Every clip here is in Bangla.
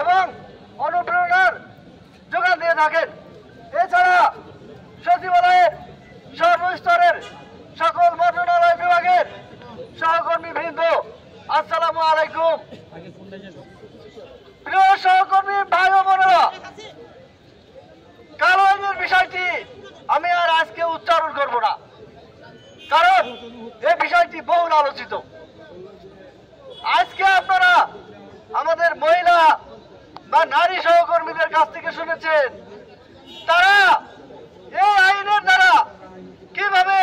এবং অনুপ্রেরণার যোগান দিয়ে থাকেন। এছাড়া সচিবালয়ের সর্বস্তরের সকল মন্ত্রণালয় বিভাগের সহকর্মী বৃন্দ, আসসালামু আলাইকুম। প্রিয় সহকর্মী ভাই ও বোনেরা, কালো আইনের বিষয়টি আমি আর আজকে উচ্চারণ করব না, কারণ এই বিষয়টি বহুল আলোচিত। আজকে আপনারা আমাদের মহিলা বা নারী সহকর্মীদের কাছ থেকে শুনেছেন তারা এই আইনের দ্বারা কিভাবে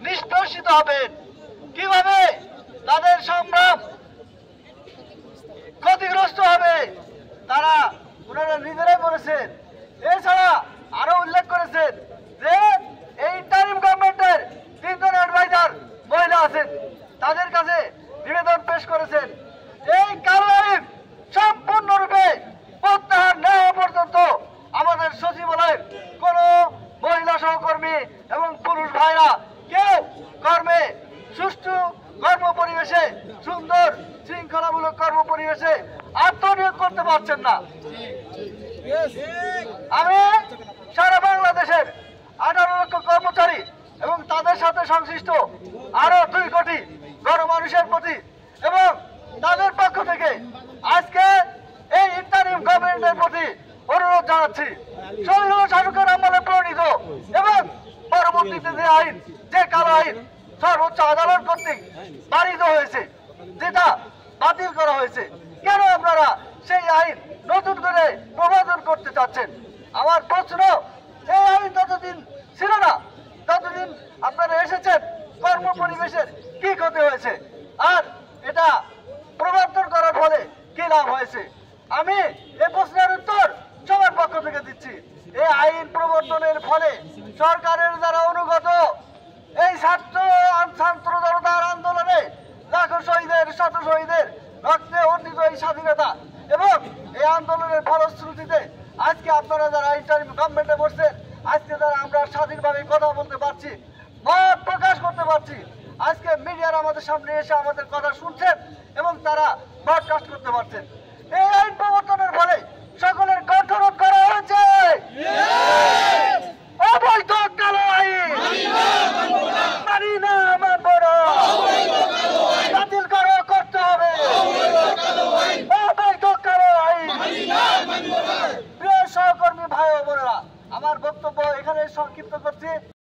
নিষ্পেষিত হবেন, কিভাবে তাদের সংগ্রাম ক্ষতিগ্রস্ত হবে, তারা ওনারা নিজেরাই বলেছেন। এছাড়া আরো উল্লেখ করেছেন যে এই ইন্টারিম গভর্নমেন্টের 3 জন অ্যাডভাইজার মহিলা আছেন, তাদের কাছে নিবেদন পেশ করেছেন এই কালো আইন সম্পূর্ণরূপে প্রত্যাহার না হওয়া পর্যন্ত আমাদের সচিবালয়ের কোন মহিলা সহকর্মী এবং পুরুষ ভাইরা কেউ কর্মে সুষ্ঠু কর্ম পরিবেশে, সুন্দর শৃঙ্খলামূলক কর্ম পরিবেশে আত্মনিয়োগ করতে পারছেন না। আমি সারা বাংলাদেশের 18 লক্ষ কর্মচারী এবং তাদের সাথে সংশ্লিষ্ট আরো 2 কোটি গণমানুষের প্রতি এবং তাদের পক্ষ থেকে আজকে এই ইন্টারিম গভর্নমেন্টের প্রতি অনুরোধ জানাচ্ছি, শহীদ শাহরুখের আমলে প্রণীত এবং পরবর্তীতে যে আইন, যে কালো আইন সর্বোচ্চ আদালত কর্তৃক পারিত হয়েছে, যেটা বাতিল করা হয়েছে, কেন আপনারা সেই আইন নতুন করে প্রবর্তন করতে চাচ্ছেন? আমার প্রশ্ন, এই আইন যতদিন ছিল না ততদিন আপনারা এসেছেন, কর্ম পরিবেশের কি ক্ষতি হয়েছে আর এটা প্রবর্তন করার ফলে কি লাভ হয়েছে? আমি এই প্রশ্নের উত্তর সবার পক্ষ থেকে দিচ্ছি। এই আইন প্রবর্তনের ফলে সরকারের দ্বারা অনুগত এই ছাত্র জনতার আন্দোলনে লাখো শহীদের, শত শহীদের রক্তে অর্জিত এই স্বাধীনতা এবং এই আন্দোলনের ফলশ্রুতিতে আজকে আপনারা যারা ইন্টারিম গভর্নমেন্টে বসছেন, আজকে যারা আমরা স্বাধীনভাবে কথা বলতে পারছি, মত প্রকাশ করতে পারছি, আজকে মিডিয়ার আমাদের সামনে এসে আমাদের কথা শুনছেন এবং তারা ব্রডকাস্ট করতে পারছেন। এই আইন প্রবর্তনের ফলে সকলের কণ্ঠরোধ করা হয়েছে। অবৈধ কালো আইন